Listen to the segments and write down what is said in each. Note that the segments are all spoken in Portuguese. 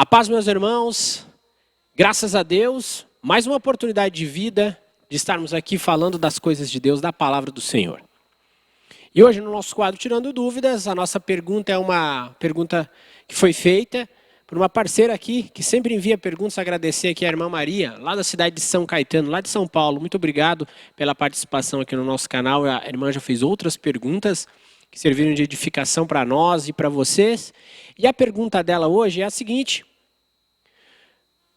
A paz, meus irmãos, graças a Deus, mais uma oportunidade de vida, de estarmos aqui falando das coisas de Deus, da palavra do Senhor. E hoje no nosso quadro Tirando Dúvidas, a nossa pergunta é uma pergunta que foi feita por uma parceira aqui, que sempre envia perguntas, agradecer aqui a irmã Maria, lá da cidade de São Caetano, lá de São Paulo. Muito obrigado pela participação aqui no nosso canal. A irmã já fez outras perguntas que serviram de edificação para nós e para vocês. E a pergunta dela hoje é a seguinte: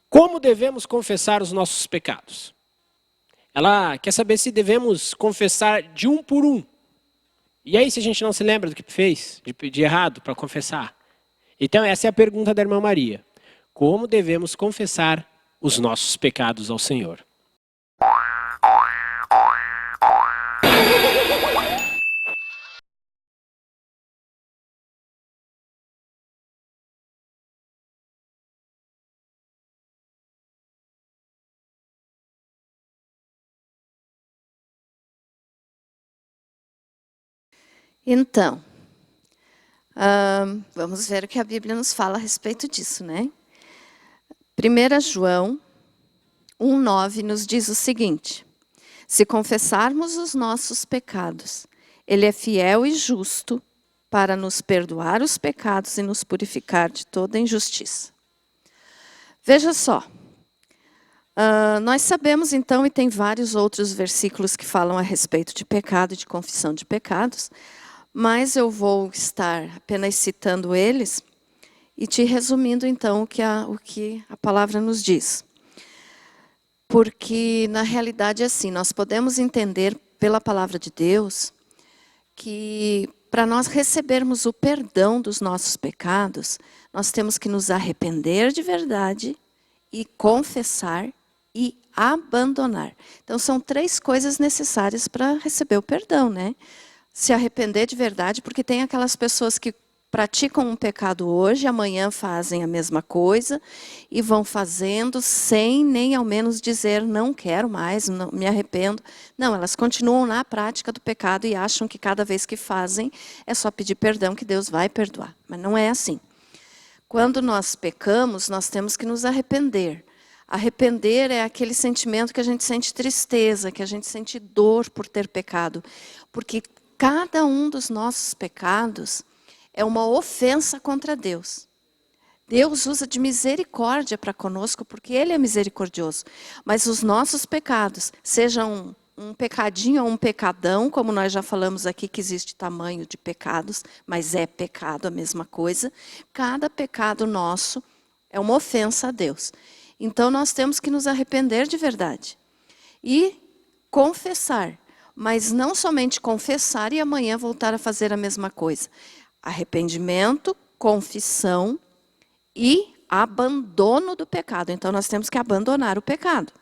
como devemos confessar os nossos pecados? Ela quer saber se devemos confessar de um por um. E aí, se a gente não se lembra do que fez, de errado para confessar? Então, essa é a pergunta da irmã Maria. Como devemos confessar os nossos pecados ao Senhor? Então, vamos ver o que a Bíblia nos fala a respeito disso, né? 1 João 1,9 nos diz o seguinte: se confessarmos os nossos pecados, Ele é fiel e justo para nos perdoar os pecados e nos purificar de toda injustiça. Veja só, nós sabemos então, e tem vários outros versículos que falam a respeito de pecado e de confissão de pecados, mas eu vou estar apenas citando eles e te resumindo então o que a palavra nos diz. Porque na realidade é assim, nós podemos entender pela palavra de Deus que para nós recebermos o perdão dos nossos pecados, nós temos que nos arrepender de verdade e confessar e abandonar. Então são 3 coisas necessárias para receber o perdão, né? Se arrepender de verdade, porque tem aquelas pessoas que praticam um pecado hoje, amanhã fazem a mesma coisa e vão fazendo sem nem ao menos dizer não quero mais, não, me arrependo. Não, elas continuam na prática do pecado e acham que cada vez que fazem é só pedir perdão que Deus vai perdoar. Mas não é assim. Quando nós pecamos, nós temos que nos arrepender. Arrepender é aquele sentimento que a gente sente tristeza, que a gente sente dor por ter pecado. Porque cada um dos nossos pecados é uma ofensa contra Deus. Deus usa de misericórdia para conosco, porque Ele é misericordioso. Mas os nossos pecados, sejam um pecadinho ou um pecadão, como nós já falamos aqui que existe tamanho de pecados, mas é pecado a mesma coisa. Cada pecado nosso é uma ofensa a Deus. Então nós temos que nos arrepender de verdade. E confessar. Mas não somente confessar e amanhã voltar a fazer a mesma coisa. Arrependimento, confissão e abandono do pecado. Então nós temos que abandonar o pecado.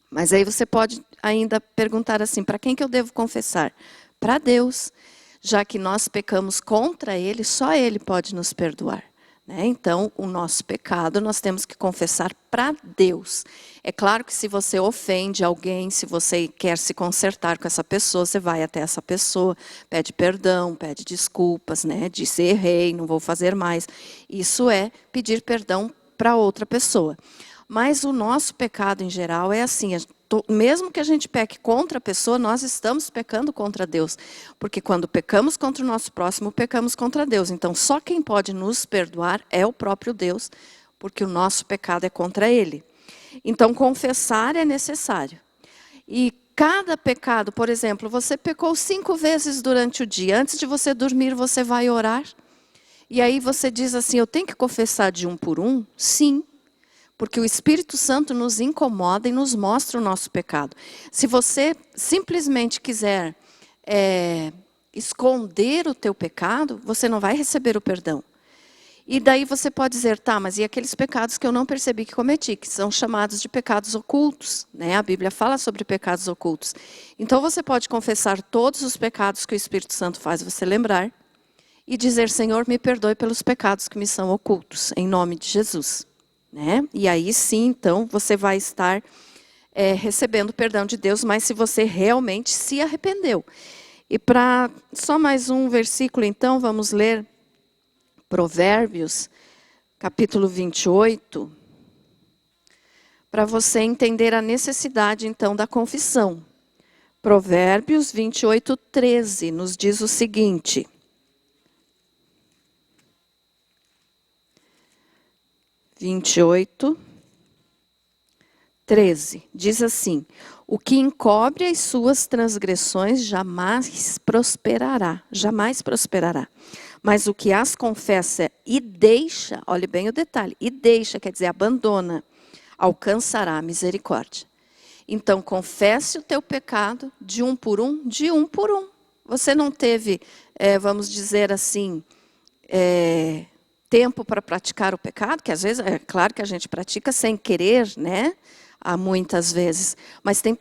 Mas aí você pode ainda perguntar assim, para quem que eu devo confessar? Para Deus. Já que nós pecamos contra Ele, só Ele pode nos perdoar. Né? Então, o nosso pecado nós temos que confessar para Deus. É claro que se você ofende alguém, se você quer se consertar com essa pessoa, você vai até essa pessoa, pede perdão, pede desculpas, né? Diz errei, não vou fazer mais. Isso é pedir perdão para outra pessoa. Mas o nosso pecado em geral é assim, mesmo que a gente peque contra a pessoa, nós estamos pecando contra Deus. Porque quando pecamos contra o nosso próximo, pecamos contra Deus. Então só quem pode nos perdoar é o próprio Deus, porque o nosso pecado é contra Ele. Então confessar é necessário. E cada pecado, por exemplo, você pecou 5 vezes durante o dia. Antes de você dormir, você vai orar. E aí você diz assim, eu tenho que confessar de um por um? Sim. Porque o Espírito Santo nos incomoda e nos mostra o nosso pecado. Se você simplesmente quiser esconder o teu pecado, você não vai receber o perdão. E daí você pode dizer, tá, mas e aqueles pecados que eu não percebi que cometi, que são chamados de pecados ocultos, né? A Bíblia fala sobre pecados ocultos. Então você pode confessar todos os pecados que o Espírito Santo faz você lembrar e dizer, Senhor, me perdoe pelos pecados que me são ocultos, em nome de Jesus. Né? E aí sim, então, você vai estar recebendo o perdão de Deus, mas se você realmente se arrependeu. E para só mais um versículo, então, vamos ler Provérbios, capítulo 28, para você entender a necessidade, então, da confissão. Provérbios 28, 13, nos diz o seguinte. 28, 13, diz assim: o que encobre as suas transgressões jamais prosperará, mas o que as confessa e deixa, olhe bem o detalhe, e deixa, quer dizer, abandona, alcançará a misericórdia. Então, confesse o teu pecado de um por um. Você não teve, vamos dizer assim, tempo para praticar o pecado, que às vezes, é claro que a gente pratica sem querer, né? Há muitas vezes. Mas tem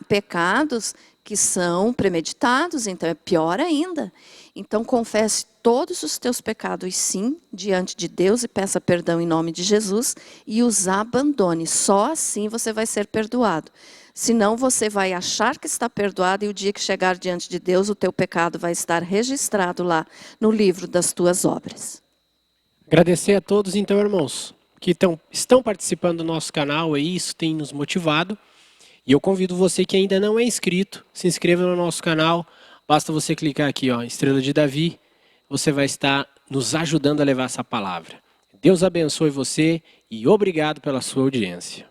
pecados que são premeditados, então é pior ainda. Então, confesse todos os teus pecados, sim, diante de Deus e peça perdão em nome de Jesus e os abandone. Só assim você vai ser perdoado. Senão você vai achar que está perdoado e o dia que chegar diante de Deus, o teu pecado vai estar registrado lá no livro das tuas obras. Agradecer a todos, então, irmãos, que estão participando do nosso canal aí, isso tem nos motivado. E eu convido você que ainda não é inscrito, se inscreva no nosso canal. Basta você clicar aqui, ó, Estrela de Davi, você vai estar nos ajudando a levar essa palavra. Deus abençoe você e obrigado pela sua audiência.